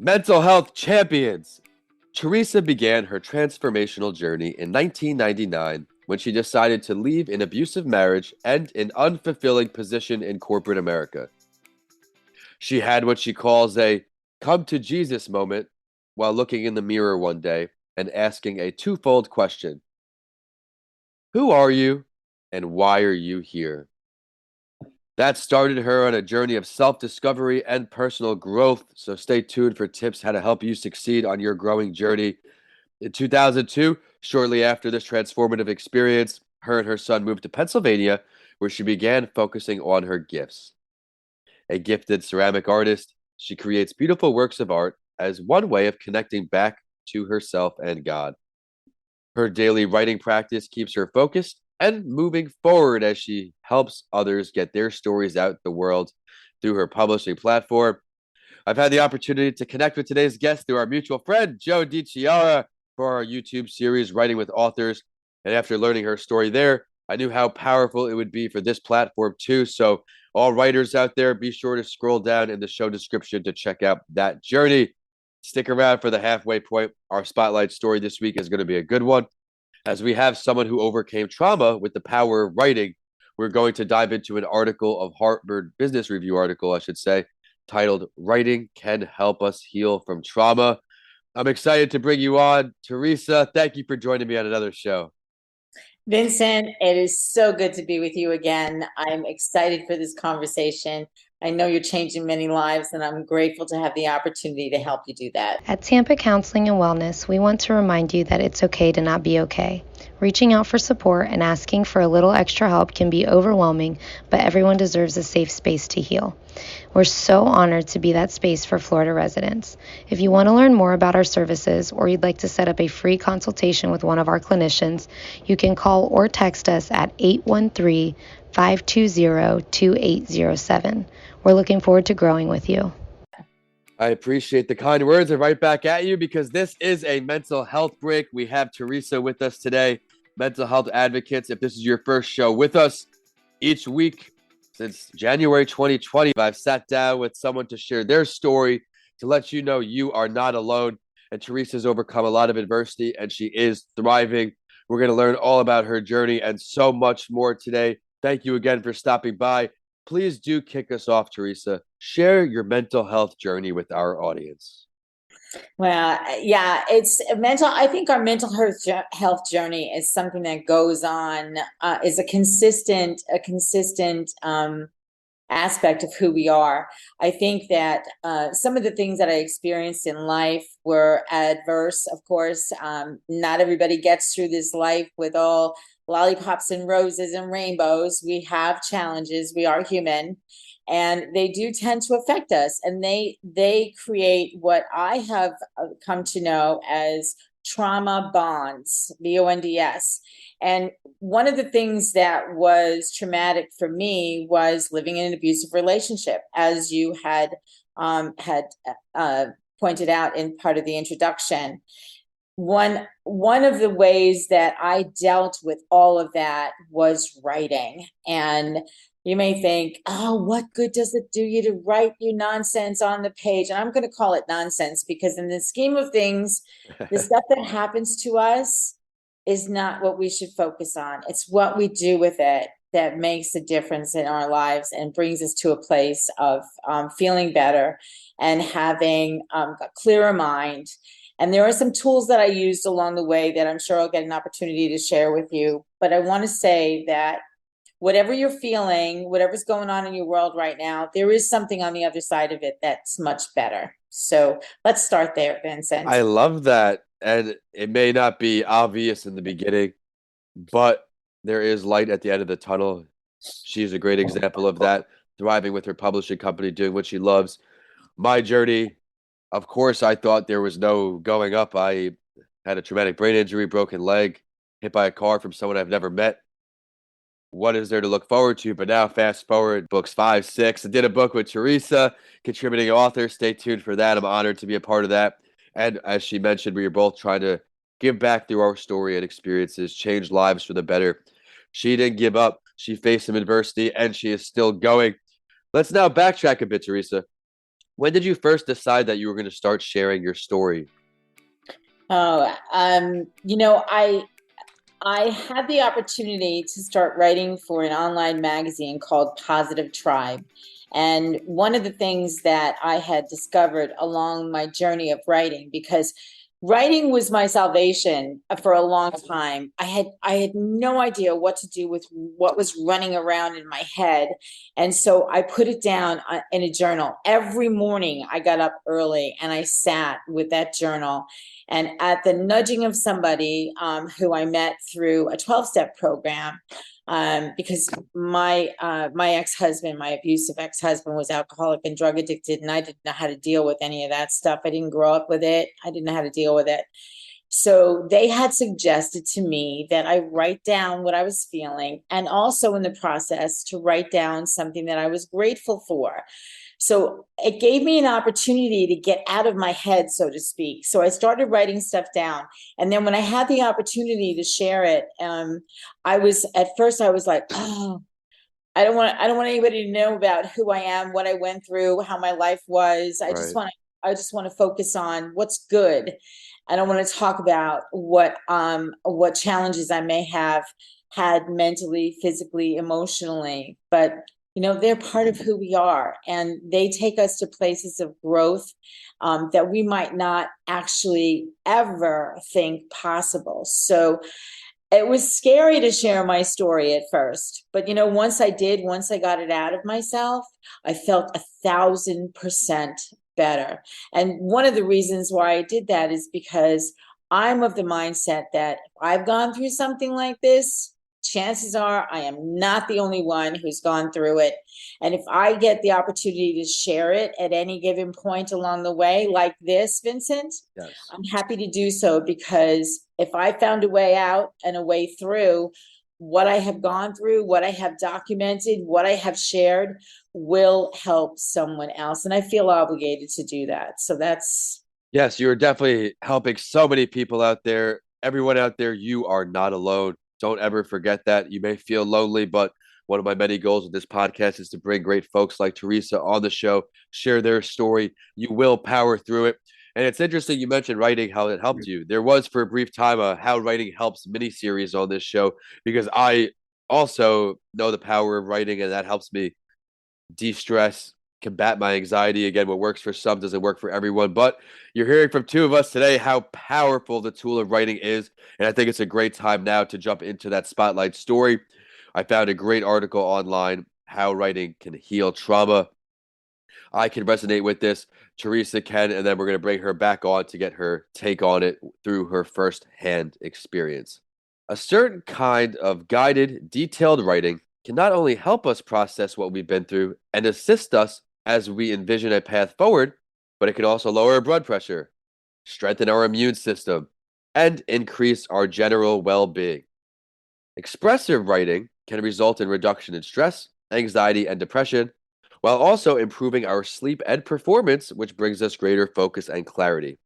Mental health champions. Teresa began her transformational journey in 1999 when she decided to leave an abusive marriage and an unfulfilling position in corporate America. She had what she calls a come to Jesus moment while looking in the mirror one day and asking a twofold question. Who are you and why are you here? That started her on a journey of self-discovery and personal growth. So stay tuned for tips how to help you succeed on your growing journey. In 2002, shortly after this transformative experience, her and her son moved to Pennsylvania, where she began focusing on her gifts. A gifted ceramic artist, she creates beautiful works of art as one way of connecting back to herself and God. Her daily writing practice keeps her focused and moving forward as she helps others get their stories out in the world through her publishing platform. I've had the opportunity to connect with today's guest through our mutual friend, Joe DiChiara, for our YouTube series, Writing with Authors. And after learning her story there, I knew how powerful it would be for this platform too. So all writers out there, be sure to scroll down in the show description to check out that journey. Stick around for the halfway point. Our spotlight story this week is going to be a good one. As we have someone who overcame trauma with the power of writing, we're going to dive into an article of Harvard Business Review article, I should say, titled Writing Can Help Us Heal from Trauma. I'm excited to bring you on. Teresa, thank you for joining me on another show. Vincent, it is so good to be with you again. I'm excited for this conversation. I know you're changing many lives, and I'm grateful to have the opportunity to help you do that. At Tampa Counseling and Wellness, we want to remind you that it's okay to not be okay. Reaching out for support and asking for a little extra help can be overwhelming, but everyone deserves a safe space to heal. We're so honored to be that space for Florida residents. If you want to learn more about our services or you'd like to set up a free consultation with one of our clinicians, you can call or text us at 813-520-2807. We're looking forward to growing with you. I appreciate the kind words and right back at you because this is a mental health break. We have Teresa with us today, mental health advocates. If this is your first show with us, each week since January 2020, I've sat down with someone to share their story, to let you know you are not alone. And Teresa's overcome a lot of adversity and she is thriving. We're going to learn all about her journey and so much more today. Thank you again for stopping by. Please do kick us off, Teresa. Share your mental health journey with our audience. Well, yeah, it's mental. I think our mental health journey is something that goes on, is a consistent aspect of who we are. I think that some of the things that I experienced in life were adverse, of course. Not everybody gets through this life with all lollipops and roses and rainbows. We have challenges. We are human. And they do tend to affect us. And they create what I have come to know as trauma bonds, BONDS. And one of the things that was traumatic for me was living in an abusive relationship, as you had pointed out in part of the introduction. One of the ways that I dealt with all of that was writing. And you may think, oh, what good does it do you to write your nonsense on the page? And I'm going to call it nonsense because in the scheme of things, the stuff that happens to us is not what we should focus on. It's what we do with it that makes a difference in our lives and brings us to a place of feeling better and having a clearer mind. And there are some tools that I used along the way that I'm sure I'll get an opportunity to share with you. But I want to say that whatever you're feeling, whatever's going on in your world right now, there is something on the other side of it that's much better. So let's start there, Vincent. I love that. And it may not be obvious in the beginning, but there is light at the end of the tunnel. She's a great example of that, thriving with her publishing company, doing what she loves. My journey, of course, I thought there was no going up. I had a traumatic brain injury, broken leg, hit by a car from someone I've never met. What is there to look forward to? But now, fast forward, books 5, 6. I did a book with Teresa, contributing author. Stay tuned for that. I'm honored to be a part of that. And as she mentioned, we are both trying to give back through our story and experiences, change lives for the better. She didn't give up. She faced some adversity, and she is still going. Let's now backtrack a bit, Teresa. When did you first decide that you were going to start sharing your story? Oh, I had the opportunity to start writing for an online magazine called Positive Tribe. And one of the things that I had discovered along my journey of writing, because writing was my salvation for a long time. I had no idea what to do with what was running around in my head. And so I put it down in a journal. Every morning I got up early and I sat with that journal, and at the nudging of somebody who I met through a 12-step program, because my ex-husband, my abusive ex-husband, was alcoholic and drug addicted, and I didn't know how to deal with any of that stuff. I didn't grow up with it. I didn't know how to deal with it. So they had suggested to me that I write down what I was feeling, and also in the process to write down something that I was grateful for. So it gave me an opportunity to get out of my head, so to speak. So I started writing stuff down. And then when I had the opportunity to share it, at first I was like, oh, I don't want anybody to know about who I am, what I went through, how my life was. Right. I just want to focus on what's good. I don't want to talk about what challenges I may have had mentally, physically, emotionally, but they're part of who we are, and they take us to places of growth that we might not actually ever think possible. So it was scary to share my story at first, but once I got it out of myself, I felt 1,000% better. And one of the reasons why I did that is because I'm of the mindset that if I've gone through something like this, chances are I am not the only one who's gone through it. And if I get the opportunity to share it at any given point along the way, like this, Vincent, Yes. I'm happy to do so, because if I found a way out and a way through, what I have gone through, what I have documented, what I have shared will help someone else. And I feel obligated to do that. So that's. Yes, you're definitely helping so many people out there. Everyone out there, you are not alone. Don't ever forget that. You may feel lonely, but one of my many goals with this podcast is to bring great folks like Teresa on the show, share their story. You will power through it. And it's interesting you mentioned writing, how it helped you. There was for a brief time a How Writing Helps mini-series on this show, because I also know the power of writing, and that helps me de-stress, combat my anxiety. Again, what works for some doesn't work for everyone, but you're hearing from two of us today how powerful the tool of writing is, and I think it's a great time now to jump into that spotlight story. I found a great article online, How Writing Can Heal Trauma. I can resonate with this. Teresa can, and then we're going to bring her back on to get her take on it through her first-hand experience. A certain kind of guided, detailed writing can not only help us process what we've been through and assist us as we envision a path forward, but it can also lower our blood pressure, strengthen our immune system, and increase our general well being. Expressive writing can result in reduction in stress, anxiety, and depression, while also improving our sleep and performance, which brings us greater focus and clarity.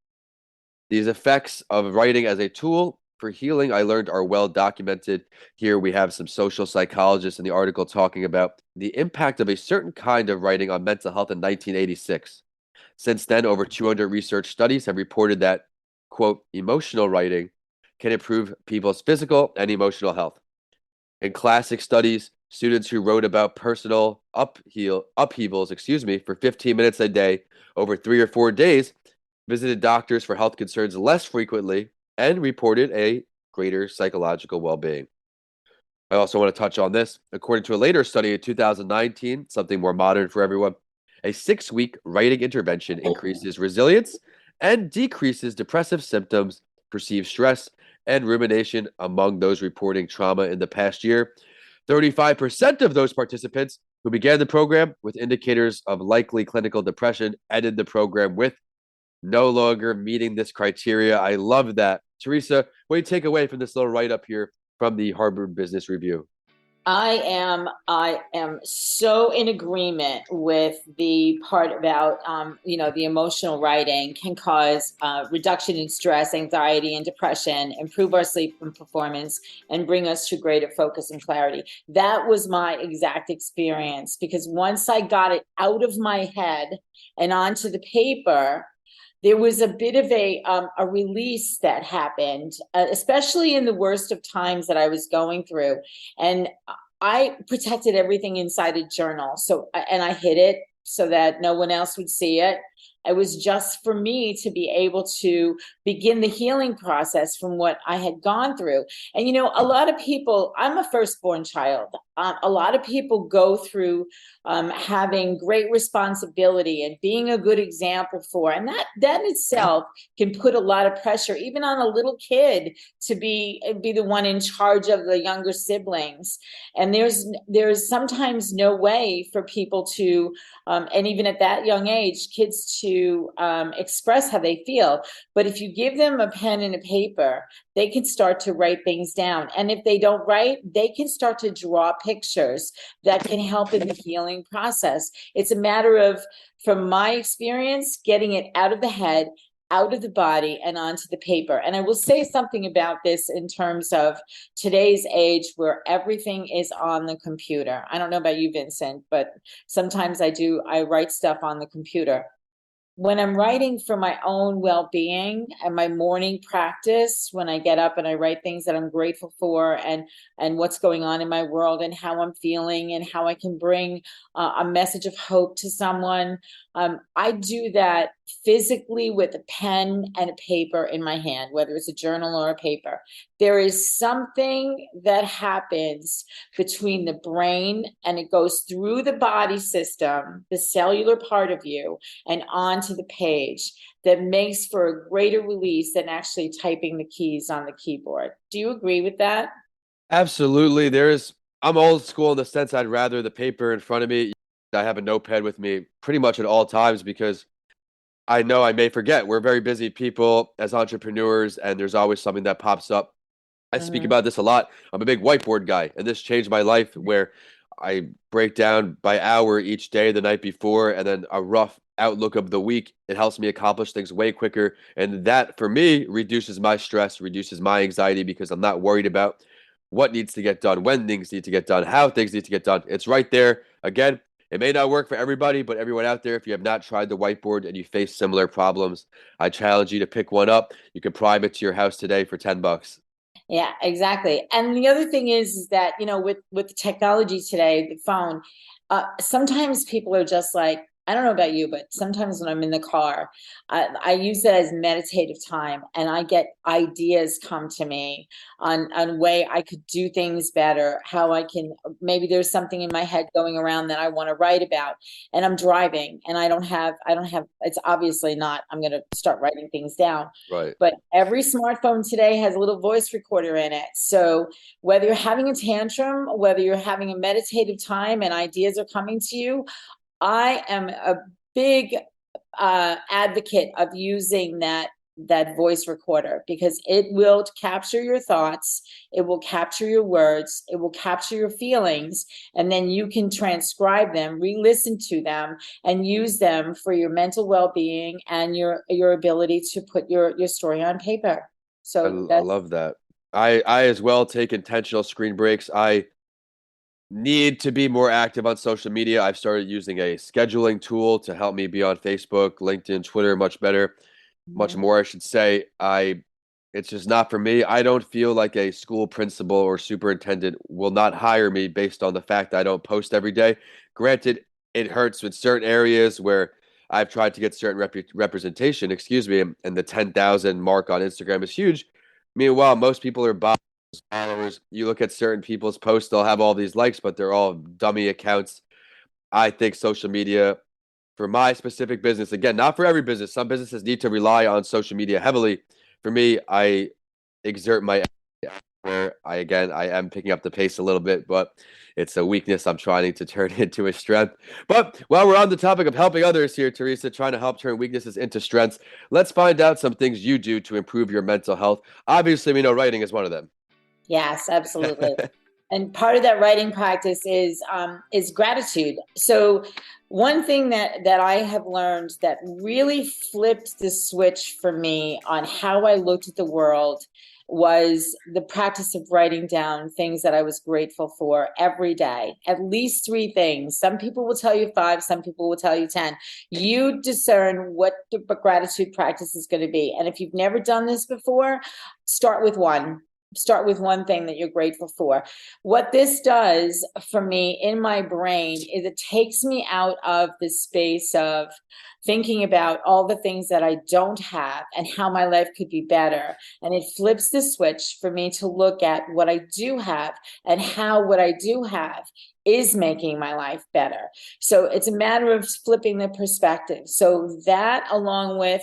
These effects of writing as a tool for healing, I learned, are well documented. Here we have some social psychologists in the article talking about the impact of a certain kind of writing on mental health in 1986. Since then, over 200 research studies have reported that, quote, emotional writing can improve people's physical and emotional health. In classic studies, students who wrote about personal upheavals, for 15 minutes a day over 3 or 4 days visited doctors for health concerns less frequently and reported a greater psychological well-being. I also want to touch on this. According to a later study in 2019, something more modern for everyone, a 6-week writing intervention increases resilience and decreases depressive symptoms, perceived stress, and rumination among those reporting trauma in the past year. 35% of those participants who began the program with indicators of likely clinical depression ended the program with no longer meeting this criteria. I love that. Teresa, what do you take away from this little write up here from the Harvard Business Review? I am so in agreement with the part about, the emotional writing can cause reduction in stress, anxiety, and depression, improve our sleep and performance, and bring us to greater focus and clarity. That was my exact experience, because once I got it out of my head and onto the paper, there was a bit of a release that happened, especially in the worst of times that I was going through. And I protected everything inside a journal. So, and I hid it so that no one else would see it. It was just for me to be able to begin the healing process from what I had gone through. And, a lot of people, I'm a firstborn child. A lot of people go through having great responsibility and being a good example for, and that in itself can put a lot of pressure, even on a little kid, to be the one in charge of the younger siblings. And there's sometimes no way for people to, and even at that young age, kids to express how they feel. But if you give them a pen and a paper, they can start to write things down. And if they don't write, they can start to draw pictures that can help in the healing process. It's a matter of, from my experience, getting it out of the head, out of the body, and onto the paper. And I will say something about this in terms of today's age where everything is on the computer. I don't know about you, Vincent, but sometimes I write stuff on the computer. When I'm writing for my own well-being and my morning practice, when I get up and I write things that I'm grateful for, and what's going on in my world and how I'm feeling and how I can bring a message of hope to someone, I do that physically with a pen and a paper in my hand, whether it's a journal or a paper. There is something that happens between the brain, and it goes through the body system, the cellular part of you, and onto the page, that makes for a greater release than actually typing the keys on the keyboard. Do you agree with that? Absolutely. I'm old school in the sense I'd rather the paper in front of me. I have a notepad with me pretty much at all times because I know I may forget. We're very busy people as entrepreneurs, and there's always something that pops up. I speak Mhm. about this a lot. I'm a big whiteboard guy, and this changed my life where I break down by hour each day the night before and then a rough outlook of the week. It helps me accomplish things way quicker. And that, for me, reduces my stress, reduces my anxiety because I'm not worried about what needs to get done, when things need to get done, how things need to get done. It's right there. Again, it may not work for everybody, but everyone out there, if you have not tried the whiteboard and you face similar problems, I challenge you to pick one up. You can prime it to your house today for $10. Yeah, exactly. And the other thing is that, with the technology today, the phone, sometimes people are just like, I don't know about you, but sometimes when I'm in the car, I use it as meditative time, and I get ideas come to me on way I could do things better, how I can, maybe there's something in my head going around that I want to write about, and I'm driving and I don't have, it's obviously not, I'm going to start writing things down. Right. But every smartphone today has a little voice recorder in it. So whether you're having a tantrum, whether you're having a meditative time and ideas are coming to you, I am a big advocate of using that voice recorder, because it will capture your thoughts, it will capture your words, it will capture your feelings, and then you can transcribe them, re-listen to them, and use them for your mental well-being and your ability to put your story on paper. So I that's, love that. I as well take intentional screen breaks. I need to be more active on social media. I've started using a scheduling tool to help me be on Facebook, LinkedIn, Twitter much better, much more, I should say. It's just not for me. I don't feel like a school principal or superintendent will not hire me based on the fact that I don't post every day. Granted, it hurts with certain areas where I've tried to get certain representation, excuse me, and the 10,000 mark on Instagram is huge. Meanwhile, most people are followers. You look at certain people's posts, they'll have all these likes, but they're all dummy accounts. I think social media, for my specific business, again, not for every business, some businesses need to rely on social media heavily. For me, I exert my where I am picking up the pace a little bit, but it's a weakness I'm trying to turn into a strength. But while we're on the topic of helping others here, Teresa, trying to help turn weaknesses into strengths, let's find out some things you do to improve your mental health. Obviously, we know writing is one of them. yes, absolutely. And part of that writing practice is gratitude. So one thing that I have learned that really flipped the switch for me on how I looked at the world was the practice of writing down things that I was grateful for every day, at least 3 things. Some people will tell you 5, some people will tell you 10. You discern what the gratitude practice is going to be. And if you've never done this before, start with one. Start with one thing that you're grateful for. What this does for me in my brain is it takes me out of the space of thinking about all the things that I don't have and how my life could be better. And it flips the switch for me to look at what I do have and how what I do have is making my life better. So it's a matter of flipping the perspective. So that along with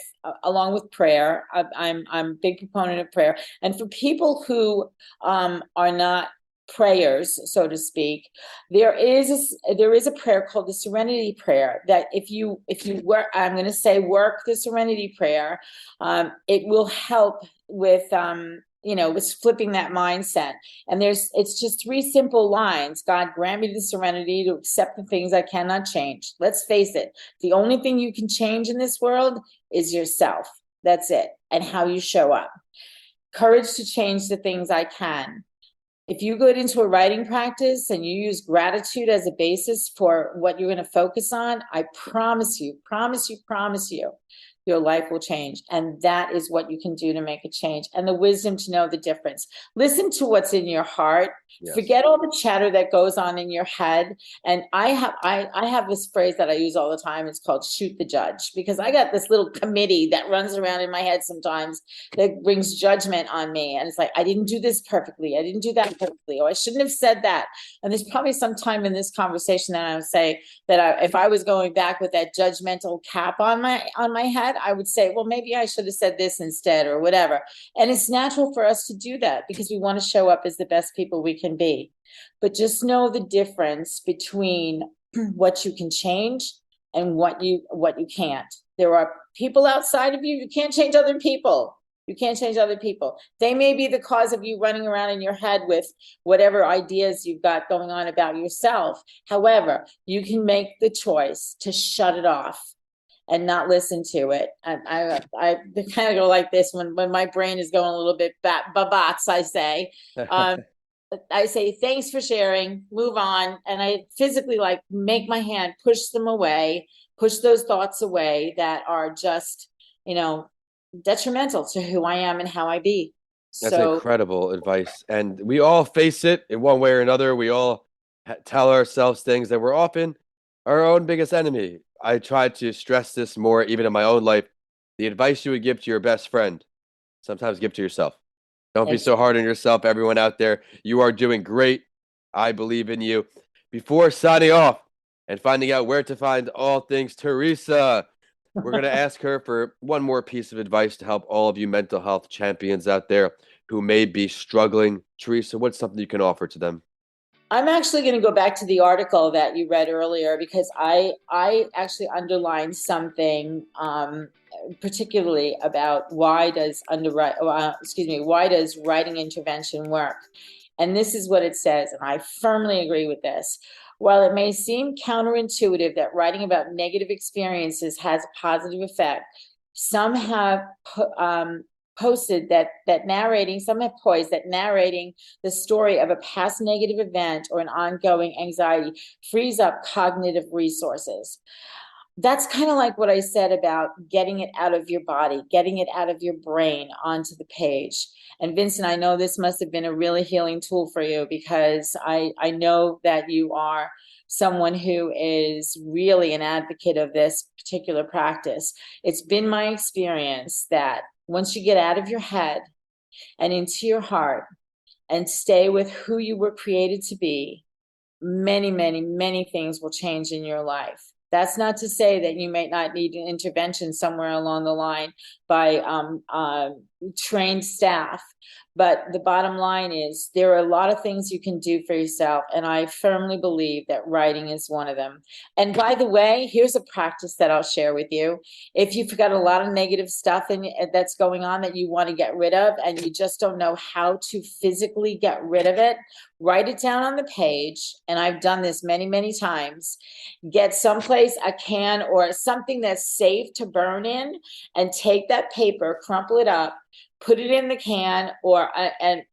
prayer, I'm a big proponent of prayer. And for people who are not prayers, so to speak, there is a prayer called the Serenity Prayer that if you work, I'm going to say work the Serenity Prayer, it will help with with flipping that mindset. And it's just 3 simple lines. God, grant me the serenity to accept the things I cannot change. Let's face it, the only thing you can change in this world is yourself. That's it. And how you show up. Courage to change the things I can. If you go into a writing practice and you use gratitude as a basis for what you're going to focus on, I promise you, your life will change. And that is what you can do to make a change. And the wisdom to know the difference. Listen to what's in your heart. Yes. Forget all the chatter that goes on in your head. And I have this phrase that I use all the time. It's called shoot the judge, because I got this little committee that runs around in my head sometimes that brings judgment on me. And it's like, I didn't do this perfectly. I didn't do that perfectly. Or I shouldn't have said that. And there's probably some time in this conversation that I would say that if I was going back with that judgmental cap on my head, I would say, well, maybe I should have said this instead or whatever. And it's natural for us to do that because we want to show up as the best people we can be. But just know the difference between what you can change and what you can't. There are people outside of you. You can't change other people. You can't change other people. They may be the cause of you running around in your head with whatever ideas you've got going on about yourself. However, you can make the choice to shut it off and not listen to it. I kind of go like this when my brain is going a little bit babats, I say. I say, thanks for sharing, move on. And I physically make my hand, push them away, push those thoughts away that are just, detrimental to who I am and how I be. That's incredible advice. And we all face it in one way or another. We all tell ourselves things that we're often our own biggest enemy. I try to stress this more, even in my own life. The advice you would give to your best friend, sometimes give to yourself. Don't be so hard on yourself, everyone out there. You are doing great. I believe in you. Before signing off and finding out where to find all things Teresa, we're going to ask her for one more piece of advice to help all of you mental health champions out there who may be struggling. Teresa, what's something you can offer to them? I'm actually going to go back to the article that you read earlier because I actually underlined something particularly about why does writing intervention work? And this is what it says, and I firmly agree with this. While it may seem counterintuitive that writing about negative experiences has a positive effect, some have posted that narrating the story of a past negative event or an ongoing anxiety frees up cognitive resources. That's kind of like what I said about getting it out of your body, getting it out of your brain onto the page. And Vincent, I know this must have been a really healing tool for you because I know that you are someone who is really an advocate of this particular practice. It's been my experience that once you get out of your head and into your heart and stay with who you were created to be, many, many, many things will change in your life. That's not to say that you may not need an intervention somewhere along the line by trained staff. But the bottom line is there are a lot of things you can do for yourself. And I firmly believe that writing is one of them. And by the way, here's a practice that I'll share with you. If you've got a lot of negative stuff that's going on that you want to get rid of, and you just don't know how to physically get rid of it, write it down on the page. And I've done this many, many times. Get someplace, a can or something that's safe to burn in, and take that paper, crumple it up, put it in the can or in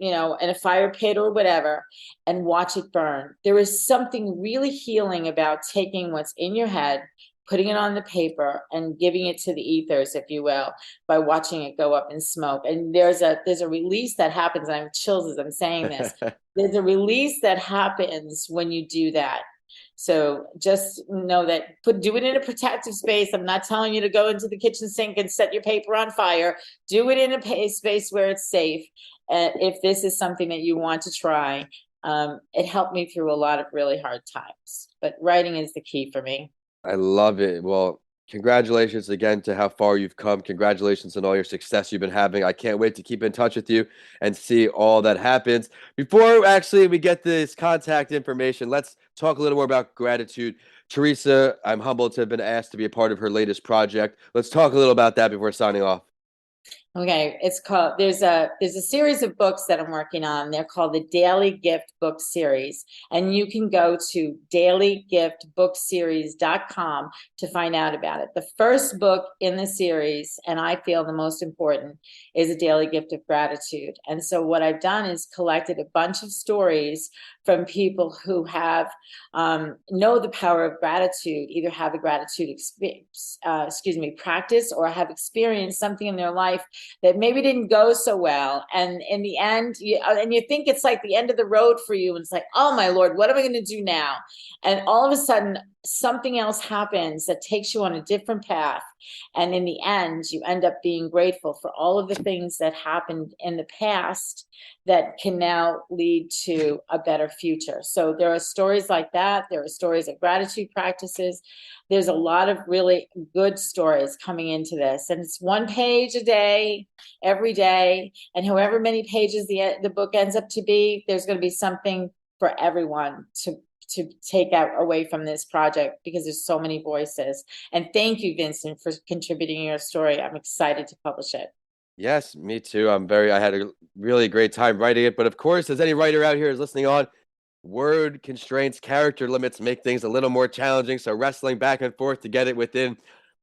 a fire pit or whatever, and watch it burn. There is something really healing about taking what's in your head, putting it on the paper, and giving it to the ethers, if you will, by watching it go up in smoke. And there's a release that happens, and I'm chills as I'm saying this. There's a release that happens when you do that. So just know that, do it in a protective space. I'm not telling you to go into the kitchen sink and set your paper on fire. Do it in a space where it's safe. If this is something that you want to try, it helped me through a lot of really hard times. But writing is the key for me. I love it. Well, congratulations again to how far you've come. Congratulations on all your success you've been having. I can't wait to keep in touch with you and see all that happens. Before actually we get this contact information, let's talk a little more about gratitude. Teresa, I'm humbled to have been asked to be a part of her latest project. Let's talk a little about that before signing off. Okay, it's called, there's a series of books that I'm working on. They're called the Daily Gift Book Series. And you can go to dailygiftbookseries.com to find out about it. The first book in the series, and I feel the most important, is a daily gift of gratitude. And so what I've done is collected a bunch of stories from people who have know the power of gratitude, either have a gratitude practice, or have experienced something in their life that maybe didn't go so well. And in the end, you think it's like the end of the road for you. And it's like, oh my Lord, what am I going to do now? And all of a sudden, something else happens that takes you on a different path. And in the end, you end up being grateful for all of the things that happened in the past that can now lead to a better future. So there are stories like that. There are stories of gratitude practices. There's a lot of really good stories coming into this. And it's one page a day, every day. And however many pages the book ends up to be, there's going to be something for everyone to take out away from this project, because there's so many voices. And thank you, Vincent, for contributing your story. I'm excited to publish it. Yes, me too. I had a really great time writing it. But of course, as any writer out here is listening on, word constraints, character limits make things a little more challenging. So wrestling back and forth to get it within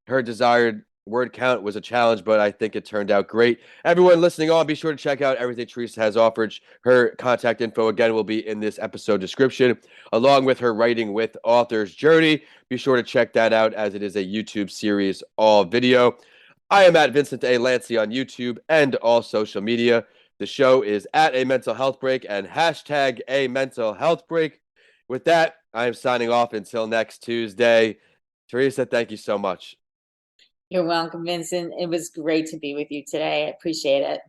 her desired word count was a challenge, but I think it turned out great. Everyone listening on, be sure to check out everything Teresa has offered. Her contact info, again, will be in this episode description, along with her Writing with Authors journey. Be sure to check that out, as it is a YouTube series, all video. I am at Vincent A. Lancy on YouTube and all social media. The show is at A Mental Health Break and hashtag A Mental Health Break. With that, I am signing off until next Tuesday. Teresa, thank you so much. You're welcome, Vincent. It was great to be with you today. I appreciate it.